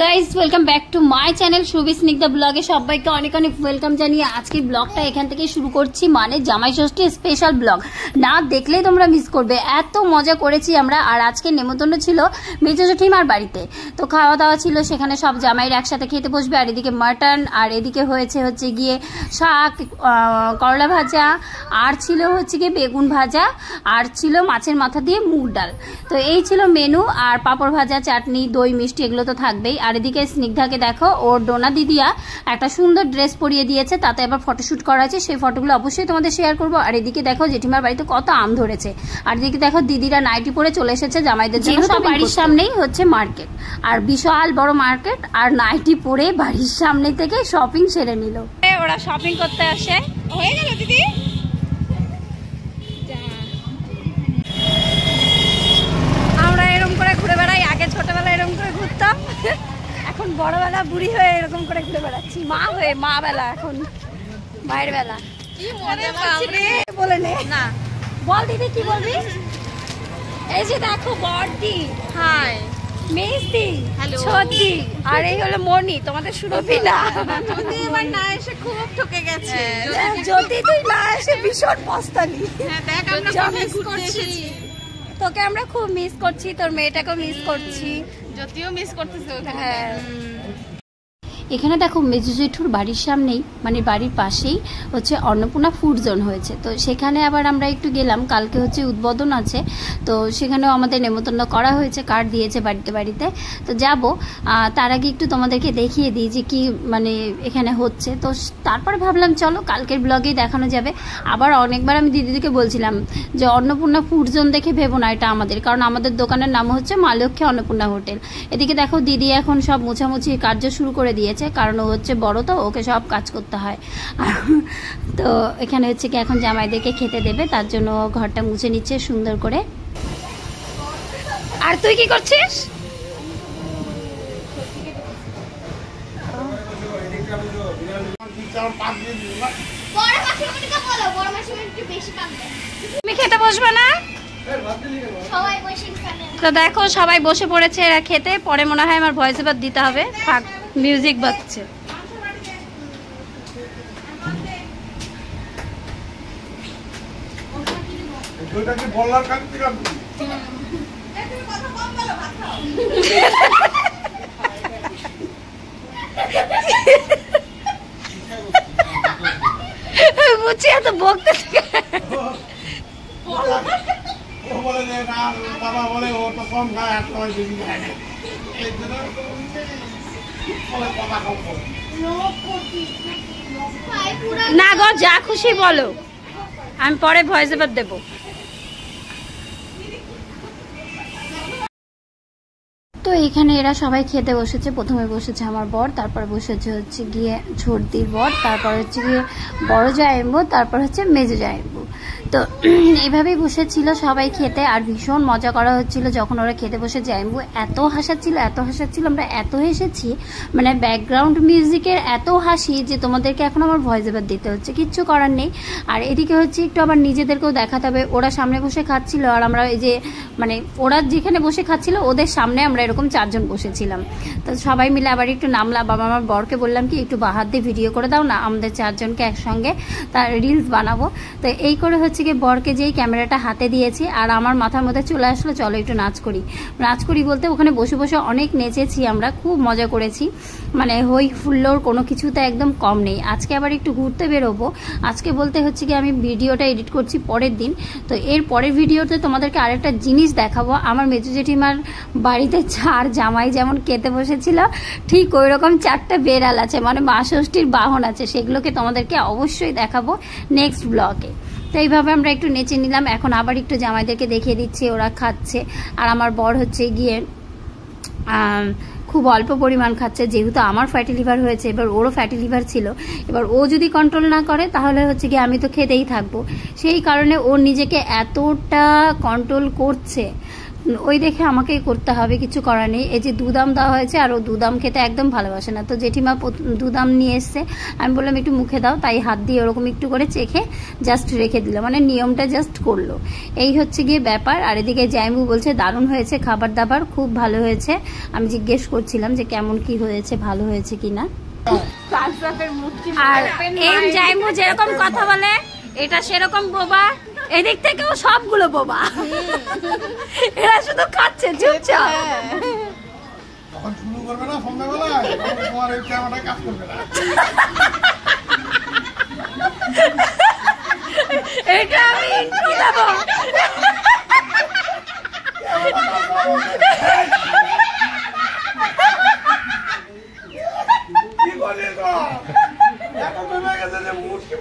Guys welcome back to my channel সুবি স্নিগ্ধা ব্লগে সবাইকে অনেক অনেক ওয়েলকাম জানিয়ে আজকের ব্লগটা এখান থেকে শুরু করছি। মানে জামাই ষষ্ঠী স্পেশাল ব্লগ, না দেখলেই তোমরা মিস করবে, এত মজা করেছি আমরা। আর আজকে নেমন্তন্ন ছিল মেজো জেঠিমার বাড়িতে, তো খাওয়া দাওয়া ছিল সেখানে, সব জামাইরা একসাথে খেতে বসবে। আর এদিকে মাটন, আর এদিকে হচ্ছে গিয়ে শাক, করলা ভাজা, আর ছিল হচ্ছে গিয়ে বেগুন ভাজা, আর ছিল মাছের মাথা দিয়ে মুগ ডাল। তো এই ছিল মেনু, আর পাঁপড় ভাজা, চাটনি, দই, মিষ্টি এগুলো তো থাকবেই। আর এদিকে স্নিগ্ধাকে দেখো, ওর ডোনা দিদিয়া একটা সুন্দর ড্রেস পরিয়ে দিয়েছে, তাতে আবার ফটোশুট করা আছে, সেই ফটোগুলো অবশ্যই তোমাদের শেয়ার করবো। আর এদিকে দেখো জেঠিমার বাড়িতে কত আম ধরেছে। আর এদিকে দেখো দিদিরা নাইটি পরে চলে এসেছে জামাইদের জন্য। সব বাড়ির সামনেই হচ্ছে মার্কেট, আর বিশাল বড় মার্কেট, আর নাইটি পরে বাড়ির সামনে থেকে শপিং সেরে নিল। ওরা শপিং করতে আসে। হয়ে গেল দিদি, আমরা এরকম করে ঘুরে বেড়াই। আগে ছোটবেলায় এরকম করে ঘুরতাম, এখন বড়বেলা বুড়ি হয়ে এরকম করে ঘুরে বেড়াচ্ছি। মা হয়ে, মা বেলা, এখন মায়ের বেলা। বলে নে না, বল দিদি কি বলবি? এই যে দেখো বড়দি, হাই মেজদি, ছোটদি, আর এই হলো মনি, তোমাদের সুরভি না। যদি এবার না এসে খুব ঠকে গেছে, যদি তুই না এসে ভীষণ পস্তালি। হ্যাঁ দেখ আমরা মিস করছি তোকে, আমরা খুব মিস করছি, তোর মেয়েটাকেও মিস করছি, যদিও মিস করতেছে। হ্যাঁ এখানে দেখো মেজো জেঠুর বাড়ির সামনেই, মানে বাড়ির পাশেই হচ্ছে অন্নপূর্ণা ফুড জোন হয়েছে। তো সেখানে আবার আমরা একটু গেলাম, কালকে হচ্ছে উদ্বোধন আছে, তো সেখানেও আমাদের নেমন্তন্ন করা হয়েছে, কার্ড দিয়েছে বাড়িতে বাড়িতে। তো যাব, তার আগে একটু তোমাদেরকে দেখিয়ে দিই যে কি মানে এখানে হচ্ছে। তো তারপরে ভাবলাম চলো কালকের ব্লগেই দেখানো যাবে। আবার অনেকবার আমি দিদিকে বলছিলাম যে অন্নপূর্ণা ফুড জোন দেখে ভেবো না এটা আমাদের, কারণ আমাদের দোকানের নাম হচ্ছে মা লক্ষ্মী অন্নপূর্ণা হোটেল। এদিকে দেখো দিদি এখন সব মোছামুছি কার্য শুরু করে দিয়েছে, কারণ ও হচ্ছে বড়, তো ওকে সব কাজ করতে হয়। তো এখানে হচ্ছে কি এখন জামাইদেরকে খেতে দেবে, তার জন্য ঘরটা মুছে নিচ্ছে সুন্দর করে। আর তুই কি করছিস? তুমি খেতে বসবে না? তো দেখো সবাই বসে পড়েছে এরা খেতে। পরে মনে হয় আমার ভয়েস ওভার দিতে হবে, থাক মিউজিক বাজছে। বুঝছি এত বকতে না গো, যা খুশি বলো, আমি পরে ভয়েস ওভার দেবো। তো এখানে এরা সবাই খেতে বসেছে। প্রথমে বসেছে আমার বর, তারপর বসেছে হচ্ছে গিয়ে ছোটদির বর, তারপর হচ্ছে গিয়ে বড় জামাইবু, তারপর হচ্ছে মেজো জামাইবু। তো এইভাবেই বসেছিল সবাই খেতে, আর ভীষণ মজা করা হচ্ছিল যখন ওরা খেতে বসে। জামাইবু এত হাসাচ্ছিল, আমরা এত হেসেছি, মানে ব্যাকগ্রাউন্ড মিউজিকের এত হাসি যে তোমাদেরকে এখন আমার ভয়েস ওভার দিতে হচ্ছে, কিচ্ছু করার নেই। আর এদিকে হচ্ছে একটু আবার নিজেদেরকেও দেখাতে হবে। ওরা সামনে বসে খাচ্ছিল, আর আমরা এই যে মানে ওরা যেখানে বসে খাচ্ছিল ওদের সামনে আমরা এরকম চারজন বসেছিলাম। তো সবাই মিলে আবার একটু নামলাম। বাবা আমার বরকে বললাম কি একটু বাহার দিয়ে ভিডিও করে দাও না, আমাদের চারজনকে একসঙ্গে তার রিলস বানাবো। তো এই করে হচ্ছে গিয়ে বরকে যেই ক্যামেরাটা হাতে দিয়েছি, আর আমার মাথার মধ্যে চলে আসলো চলো একটু নাচ করি বলতে ওখানে বসে বসে অনেক নেচেছি আমরা, খুব মজা করেছি। মানে হই হুল্লোর কোনো কিছুতে একদম কম নেই। আজকে আবার একটু ঘুরতে বেরোবো। আজকে বলতে হচ্ছে কি আমি ভিডিওটা এডিট করছি পরের দিন। তো এর পরের ভিডিওতে তোমাদেরকে আরেকটা জিনিস দেখাবো। আমার মেজো জেঠিমার বাড়িতে চার জামাই যেমন খেতে বসেছিল, ঠিক ওই রকম চারটা বেড়াল আছে, মানে মা ষষ্ঠীর বাহন আছে, সেগুলোকে তোমাদেরকে অবশ্যই দেখাবো নেক্সট ব্লগে। তো এইভাবে আমরা একটু নেচে নিলাম। এখন আবার একটু জামাইদেরকে দেখিয়ে দিচ্ছি, ওরা খাচ্ছে। আর আমার বর হচ্ছে গিয়ে খুব অল্প পরিমাণ খাচ্ছে, যেহেতু আমার ফ্যাটি লিভার হয়েছে, এবার ওরও ফ্যাটি লিভার ছিল। এবার ও যদি কন্ট্রোল না করে তাহলে হচ্ছে গিয়ে আমি তো খেতেই থাকবো, সেই কারণে ও নিজেকে এতটা কন্ট্রোল করছে। ওই দেখে আমাকেই করতে হবে, কিছু করার নেই। এই যে দুধাম দেওয়া হয়েছে, আর ও দুধাম খেতে একদম ভালোবাসে না। তো জেঠিমা দুধাম নিয়ে এসছে, আমি বললাম একটু মুখে দাও, তাই হাত দিয়ে ওরকম একটু করে চেখে জাস্ট রেখে দিল, মানে নিয়মটা জাস্ট করলো। এই হচ্ছে গিয়ে ব্যাপার। আর এদিকে জাইমু বলছে দারুণ হয়েছে খাবার দাবার, খুব ভালো হয়েছে। আমি জিজ্ঞেস করছিলাম যে কেমন কি হয়েছে, ভালো হয়েছে কিনা। আর এই জাইমু যেরকম কথা বলে এটা সেরকম বোবা, এদিক থেকেও সবগুলো বোবা, এরা শুধু খাচ্ছে চুপচাপ। তখন শুরু করবে না সন্ধ্যাবেলায়, তোমার এই ক্যামেরাটা কাজ করবে না। এটা আমি ইন্ট্রো দেবো। কি করছিস গো? এত ভেবে গেছে যে মুটকি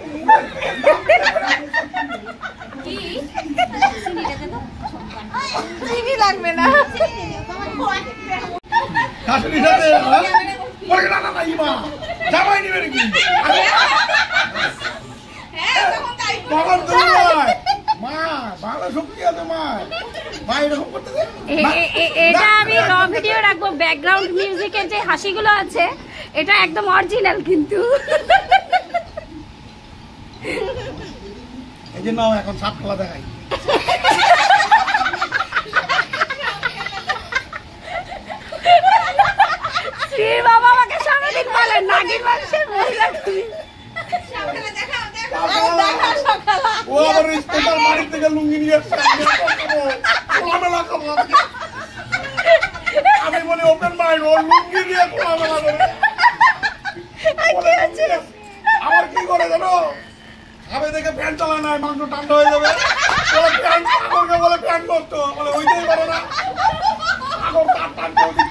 চিনি লাগবে না। শাশুড়ির সাথে বলে না না না ইমা জামাই নিবে নাকি? তখন তুমি মা বাংলা শক্তি আছে মা, মা এরকম করতেছে। এটা আমি র ভিডিও রাখবো, ব্যাকগ্রাউন্ড মিউজিকের যে হাসিগুলো আছে এটা একদম অরিজিনাল কিন্তু। এই যে নাও এখন সাপ খেলা দেখাই। বাবা আমাকে সারাদিন বলেন নাগিন মানুষের মহিলা তুমি। ও আবার রিস্তেদার বাড়ি থেকে লুঙ্গি নিয়ে আসছে, খোলামেলা খাবো। আমি বলি ওপেন মাইন্ড, ও লুঙ্গি নিয়ে খোলামেলা করে। আমার কি করে জানো, খাবে দেখে ফ্যান চালায় না, মাংস ঠান্ডা হয়ে যাবে বলে ফ্যান, সাগরকে বলে ফ্যান নষ্ট, বলে ওইটাই পারে না, সাগর তার টানতে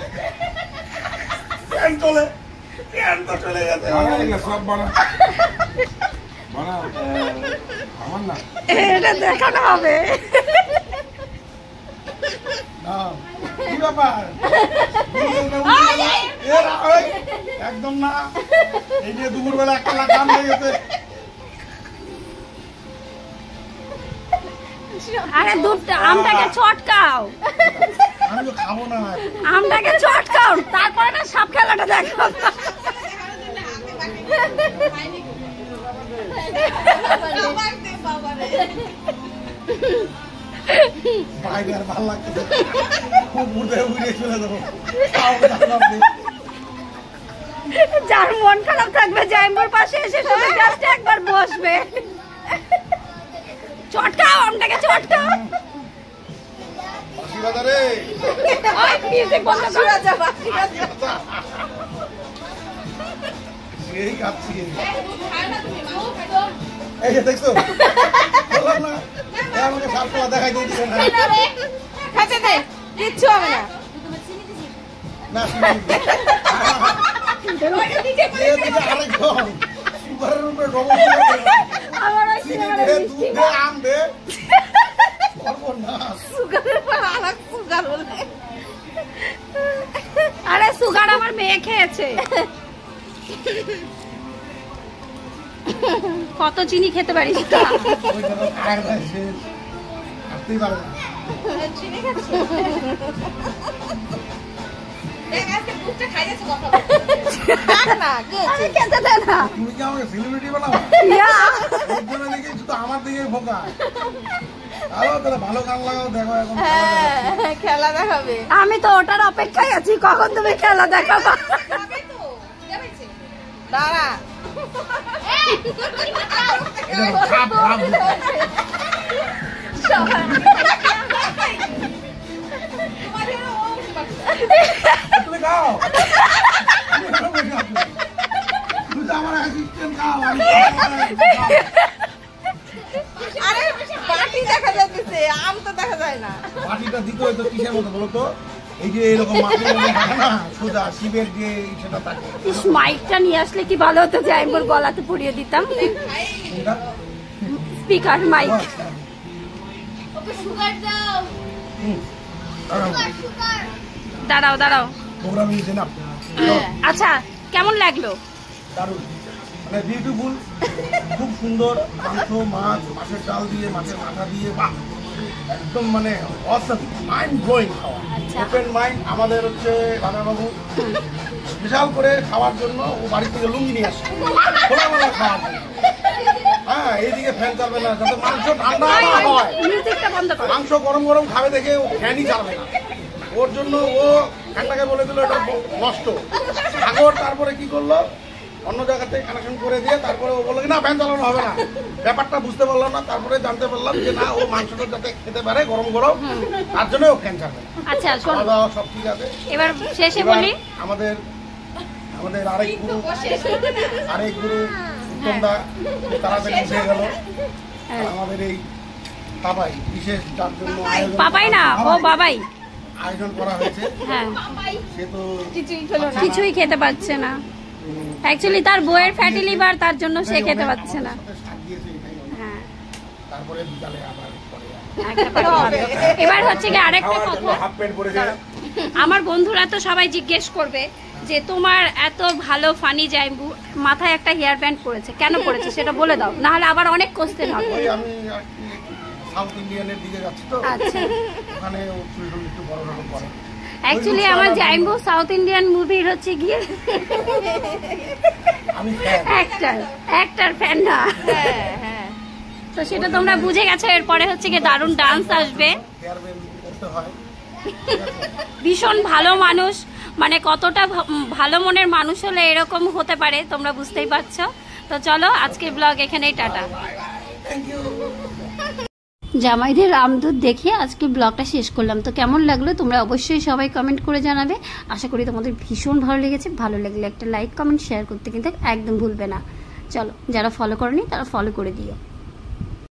ফ্যান চলে, ফ্যান তো চলে গেছে সব বানা বানা আমার না, এটা দেখানো হবে। কি ব্যাপার একদম না, এই যে দুপুর বেলা একটা গান হয়ে গেছে। আরে দুধটা আমটাকে চটকাও, আমি তো খাবো না, আমটাকে চটকাও, তারপরে না সাপ খেলাটা দেখো। বাইরে আর ভালো লাগছে, খুব উঠে উড়ে চলে যাবো। যার মন খারাপ থাকবে জাইমুর পাশে এসে শুধু জাস্ট একবার বসবে। চটকাও আমটাকে, চটকাও। বাঁশি বাজা রে, ওই মিউজিক বন্ধ কর। সেই কাঁপছি। এই যে দেখছো বললাম না, আমাকে সাপ খেলা দেখাই দিয়েছে না, খেতে দে, কিচ্ছু হবে না। না আরেকজন সুগারের উপরে ডবল আমার ওই চিনি সিনেমাটা দে, মিষ্টি দুধ দে, আম দে, সর্বনাশ। সুগারের পর আলাদা সুগার বলে। আরে সুগার আমার মেয়ে খেয়েছে। কত চিনি খেতে পারিস তা? ওই জন্য খায়ের ভাই শেষ, আসতেই পারে না। চিনি খাচ্ছি। খেতে দে না। তুমি কি আমাকে সেলিব্রিটি বানাবো? ইয়া। ওর জন্য দেখি শুধু আমার দিকেই ফোকাস। তাহলে ভালো গান লাগাও, দেখো এখন খেলা দেখাবে। আমি তো ওটার অপেক্ষায় আছি, কখন তুমি খেলা দেখাবা। দাঁড়া, খাপ খাপ তুমি খাও, তুমি তো আমার অ্যাসিস্ট্যান্ট খাও, আমি আরে বাটি দেখা যাচ্ছে, আম তো দেখা যায় না। মাটিটা দিতে হয়তো কিসের মতো বলো তো, এই যে এরকম মাটির মধ্যে থাকে না সোজা শিবের যে সেটা থাকে। ইস, মাইকটা নিয়ে আসলে কি ভালো হতো, জাইমুর গলাতে পরিয়ে দিতাম। কোনটা? Speaker mic. দাঁড়াও দাঁড়াও। প্রোগ্রাম নিয়েছে না, আচ্ছা কেমন লাগলো? দারুণ, মানে বিউটিফুল, খুব সুন্দর। মাংস, মাছ, মাছের ডাল দিয়ে, মাছের মাথা দিয়ে, বাহ একদম মানে অসম মাইন্ড ব্লোয়িং খাওয়া। আচ্ছা। Open mind. আমাদের হচ্ছে রাধাবাবু স্পেশাল করে খাওয়ার জন্য ও বাড়ি থেকে লুঙ্গি নিয়ে আসে খোলামেলা খাওয়ার জন্য। হ্যাঁ, এইদিকে ফ্যান চালবে না যাতে মাংস ঠান্ডা না হয়। মিউজিকটা বন্ধ করো। মাংস গরম গরম খাবে দেখে ও ফ্যানই চালবে না। ওর জন্য ও ফ্যানটাকে বলে দিল এটা নষ্ট। সাগর তারপরে কি করলো, অন্য জায়গা থেকে কানেকশন করে দিয়ে তারপরে ও বললো না ফ্যান চালানো হবে না। ব্যাপারটা বুঝতে পারলাম না, তারপরে জানতে পারলাম যে না ও মাংসটা যাতে খেতে পারে গরম গরম, তার জন্য ও ফ্যান চালবে না। আচ্ছা শোনো, খাওয়া দাওয়া সব ঠিক আছে। এবার শেষে এবার বলি আমাদের আরেক গুরু উত্তমদা তাড়াতাড়ি উঠে গেল। আর আমাদের এই বাবাই বিশেষ যার জন্য পাপাই না, ও বাবাই আয়োজন করা হয়েছে। হ্যাঁ, সে তো কিছুই খেতে পাচ্ছে না। অ্যাকচুয়ালি তার বইয়ের ফ্যাটি লিভার, তার জন্য সে খেতে পাচ্ছে না। সাথ দিয়েছে এটাই অনেক। হ্যাঁ, তারপরে বিকালে আবার পরে একটা পার্টি হবে। এবার হচ্ছে কি আরেকটা খাওয়ার জন্য কথা, হাফ প্যান্ট পরে যায়। আমার বন্ধুরা তো সবাই জিজ্ঞেস করবে যে তোমার এত ভালো ফানি জাইম্বু মাথায় একটা হেয়ার ব্যান্ড পড়েছে, কেন পড়েছে সেটা বলে দাও, না হলে আবার অনেক কোশ্চেন হবে। ওই আমি আর কি সাউথ ইন্ডিয়ানের দিকে যাচ্ছি তো, আচ্ছা, ওখানে ও চুল টুল একটু বড় রকম করে। অ্যাকচুয়ালি আমার জাইম্বু সাউথ ইন্ডিয়ান মুভির হচ্ছে গিয়ে আমি fan। অ্যাক্টর ফ্যান না। তো সেটা তোমরা বুঝে গেছো। এরপরে হচ্ছে গিয়ে দারুণ ডান্স আসবে। হেয়ার ব্যান্ড করতে হয়। ভীষণ ভালো মানুষ, মানে কতটা ভালো মনের মানুষ হলে এরকম হতে পারে তোমরা বুঝতেই পারছো। তো চলো আজকের ব্লগ এখানেই, টাটা। Thank you. জামাইদের রামদূত দেখে আজকে ব্লগটা শেষ করলাম। তো কেমন লাগলো তোমরা অবশ্যই সবাই কমেন্ট করে জানাবে। আশা করি তোমাদের ভীষণ ভালো লেগেছে। ভালো লাগলে একটা লাইক কমেন্ট শেয়ার করতে কিন্তু একদম ভুলবে না। চলো, যারা ফলো করনি তারা ফলো করে দিও।